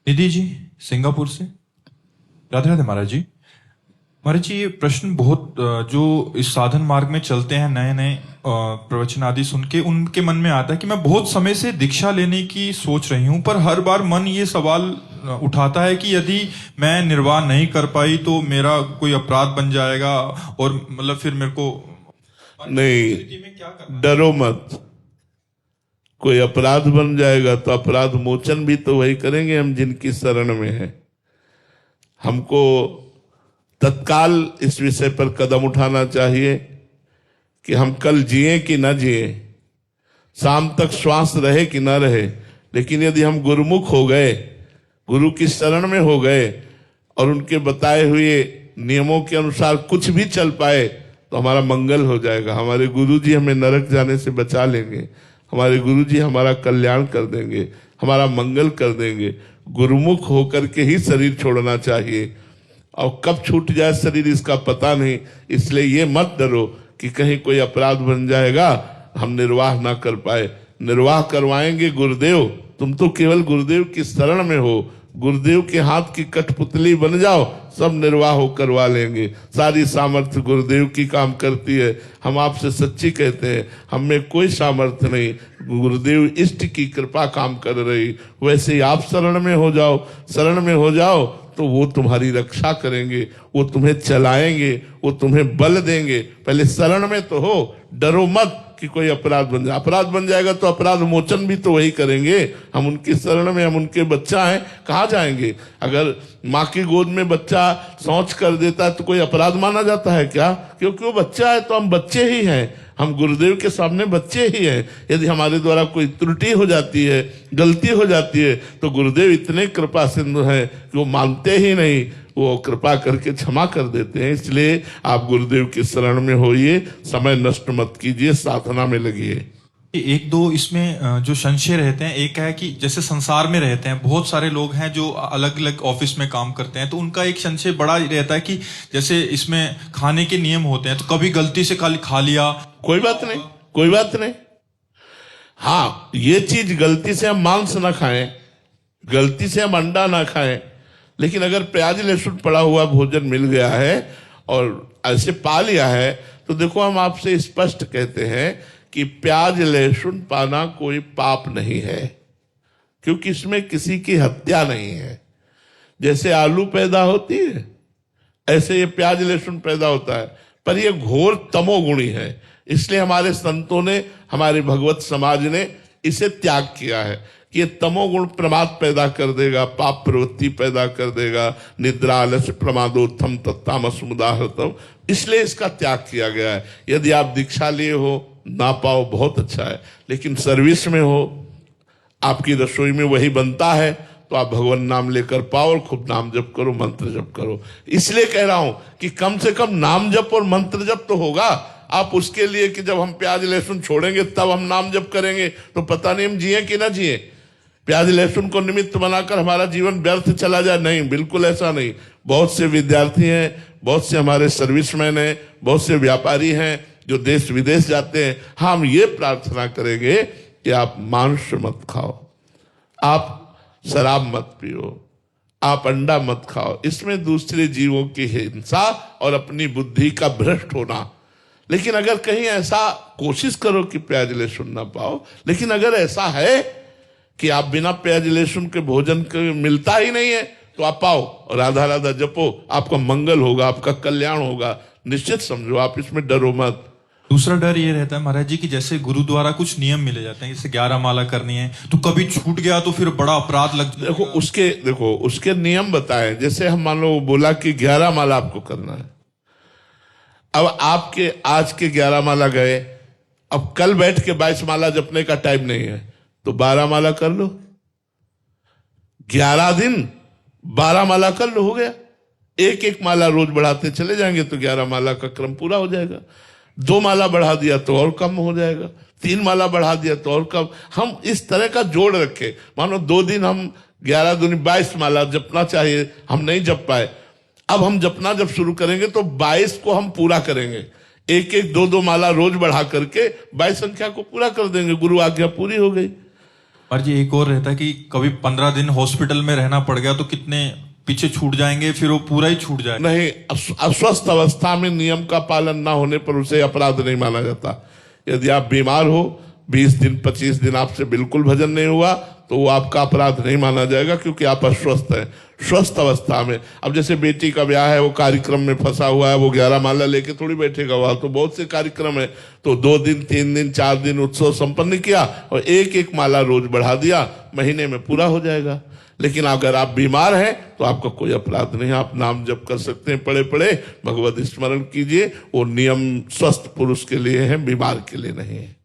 Nidhi ji, Singapore से। राधे राधे महाराज जी। महाराज जी, ये प्रश्न बहुत जो इस साधन मार्ग में चलते हैं, नए नए प्रवचन आदि सुन के उनके मन में आता है कि मैं बहुत समय से दीक्षा लेने की सोच रही हूँ, पर हर बार मन ये सवाल उठाता है कि यदि मैं निर्वाह नहीं कर पाई तो मेरा कोई अपराध बन जाएगा, और मतलब फिर मेरे को नहीं, में क्या करना। डरो मत। कोई अपराध बन जाएगा तो अपराध मोचन भी तो वही करेंगे हम जिनकी शरण में है। हमको तत्काल इस विषय पर कदम उठाना चाहिए कि हम कल जिए कि न जिए, शाम तक श्वास रहे कि न रहे, लेकिन यदि हम गुरुमुख हो गए, गुरु की शरण में हो गए और उनके बताए हुए नियमों के अनुसार कुछ भी चल पाए तो हमारा मंगल हो जाएगा। हमारे गुरुजी हमें नरक जाने से बचा लेंगे, हमारे गुरुजी हमारा कल्याण कर देंगे, हमारा मंगल कर देंगे। गुरुमुख होकर के ही शरीर छोड़ना चाहिए, और कब छूट जाए शरीर इसका पता नहीं। इसलिए ये मत डरो कि कहीं कोई अपराध बन जाएगा, हम निर्वाह ना कर पाए। निर्वाह करवाएंगे गुरुदेव। तुम तो केवल गुरुदेव की शरण में हो, गुरुदेव के हाथ की कठपुतली बन जाओ, सब निर्वाह हो करवा लेंगे। सारी सामर्थ्य गुरुदेव की काम करती है। हम आपसे सच्ची कहते हैं, हम में कोई सामर्थ्य नहीं, गुरुदेव इष्ट की कृपा काम कर रही। वैसे ही आप शरण में हो जाओ, शरण में हो जाओ तो वो तुम्हारी रक्षा करेंगे, वो तुम्हें चलाएंगे, वो तुम्हें बल देंगे। पहले शरण में तो हो, डरो मत कि कोई अपराध बन जाए। अपराध बन जाएगा तो अपराध मोचन भी तो वही करेंगे। हम उनकी शरण में, हम उनके बच्चा हैं, कहाँ जाएंगे? अगर माँ की गोद में बच्चा शौच कर देता है तो कोई अपराध माना जाता है क्या? क्योंकि वो बच्चा है तो हम बच्चे ही हैं, हम गुरुदेव के सामने बच्चे ही हैं। यदि हमारे द्वारा कोई त्रुटि हो जाती है, गलती हो जाती है, तो गुरुदेव इतने कृपा सिंधु हैं कि वो मानते ही नहीं, वो कृपा करके क्षमा कर देते हैं। इसलिए आप गुरुदेव की शरण में होइए, समय नष्ट मत कीजिए, साधना में लगिए। एक दो इसमें जो संशय रहते हैं, एक है कि जैसे संसार में रहते हैं बहुत सारे लोग हैं जो अलग अलग ऑफिस में काम करते हैं, तो उनका एक संशय बड़ा रहता है कि जैसे इसमें खाने के नियम होते हैं, तो कभी गलती से खा लिया। कोई बात नहीं, कोई बात नहीं। हाँ, ये चीज गलती से हम मांस ना खाएं, गलती से हम अंडा ना खाएं, लेकिन अगर प्याज लहसुन पड़ा हुआ भोजन मिल गया है और ऐसे पा लिया है, तो देखो हम आपसे स्पष्ट कहते हैं कि प्याज लहसुन पाना कोई पाप नहीं है, क्योंकि इसमें किसी की हत्या नहीं है। जैसे आलू पैदा होती है, ऐसे ये प्याज लहसुन पैदा होता है, पर ये घोर तमोगुणी है। इसलिए हमारे संतों ने, हमारे भगवत समाज ने इसे त्याग किया है कि ये तमोगुण प्रमाद पैदा कर देगा, पाप प्रवृत्ति पैदा कर देगा, निद्रा आलस्य प्रमादोत्थम तत्तामसमुदाहृतम। इसलिए इसका त्याग किया गया है। यदि आप दीक्षा लिए हो, ना पाओ बहुत अच्छा है, लेकिन सर्विस में हो, आपकी रसोई में वही बनता है, तो आप भगवान नाम लेकर पाओ और खूब नाम जप करो, मंत्र जप करो। इसलिए कह रहा हूं कि कम से कम नाम जप और मंत्र जप तो होगा। आप उसके लिए कि जब हम प्याज लहसुन छोड़ेंगे तब हम नाम जप करेंगे, तो पता नहीं हम जिए कि ना जिए। प्याज लहसुन को निमित्त बनाकर हमारा जीवन व्यर्थ चला जाए, नहीं, बिल्कुल ऐसा नहीं। बहुत से विद्यार्थी हैं, बहुत से हमारे सर्विसमैन हैं, बहुत से व्यापारी हैं जो देश विदेश जाते हैं। हम ये प्रार्थना करेंगे कि आप मांस मत खाओ, आप शराब मत पियो, आप अंडा मत खाओ। इसमें दूसरे जीवों की हिंसा और अपनी बुद्धि का भ्रष्ट होना। लेकिन अगर कहीं ऐसा, कोशिश करो कि प्याज लहसुन ना पाओ, लेकिन अगर ऐसा है कि आप बिना प्याज लहसुन के भोजन के मिलता ही नहीं है, तो आप पाओ, राधा राधा जपो, आपका मंगल होगा, आपका कल्याण होगा, निश्चित समझो। आप इसमें डरो मत। दूसरा डर ये रहता है महाराज जी कि जैसे गुरु द्वारा कुछ नियम मिले जाते हैं, जैसे 11 माला करनी है, तो कभी छूट गया तो फिर बड़ा अपराध लग जाएगा। देखो उसके नियम बताए। जैसे हम मान लो बोला कि 11 माला आपको करना है, अब आपके आज के 11 माला गए, अब कल बैठ के 22 माला जपने का टाइम नहीं है, तो 12 माला कर लो। 11 दिन 12 माला कर लो, हो गया। एक एक माला रोज बढ़ाते चले जाएंगे तो 11 माला का क्रम पूरा हो जाएगा। 2 माला बढ़ा दिया तो और कम हो जाएगा, 3 माला बढ़ा दिया तो और कम। हम इस तरह का जोड़ रखे। मानो 2 दिन हम 11 दूनी 22 माला जपना चाहिए, हम नहीं जप पाए। अब हम जपना जब शुरू करेंगे तो 22 को हम पूरा करेंगे। एक एक 2-2 माला रोज बढ़ा करके 22 संख्या को पूरा कर देंगे। गुरु आज्ञा पूरी हो गई। और जी एक और रहता है कि कभी 15 दिन हॉस्पिटल में रहना पड़ गया तो कितने पीछे छूट जाएंगे, फिर वो पूरा ही छूट जाएगा। नहीं, अस्वस्थ अवस्था में नियम का पालन ना होने पर उसे अपराध नहीं माना जाता। यदि आप बीमार हो, 20 दिन 25 दिन आपसे बिल्कुल भजन नहीं हुआ, तो वो आपका अपराध नहीं माना जाएगा, क्योंकि आप अस्वस्थ हैं। स्वस्थ अवस्था में, अब जैसे बेटी का ब्याह है, वो कार्यक्रम में फंसा हुआ है, वो 11 माला लेके थोड़ी बैठेगा, वहां तो बहुत से कार्यक्रम है, तो 2 दिन 3 दिन 4 दिन उत्सव संपन्न किया और एक एक माला रोज बढ़ा दिया, महीने में पूरा हो जाएगा। लेकिन अगर आप बीमार हैं तो आपका कोई अपराध नहीं, आप नाम जप कर सकते हैं, पड़े पड़े भगवत स्मरण कीजिए। वो नियम स्वस्थ पुरुष के लिए है, बीमार के लिए नहीं है।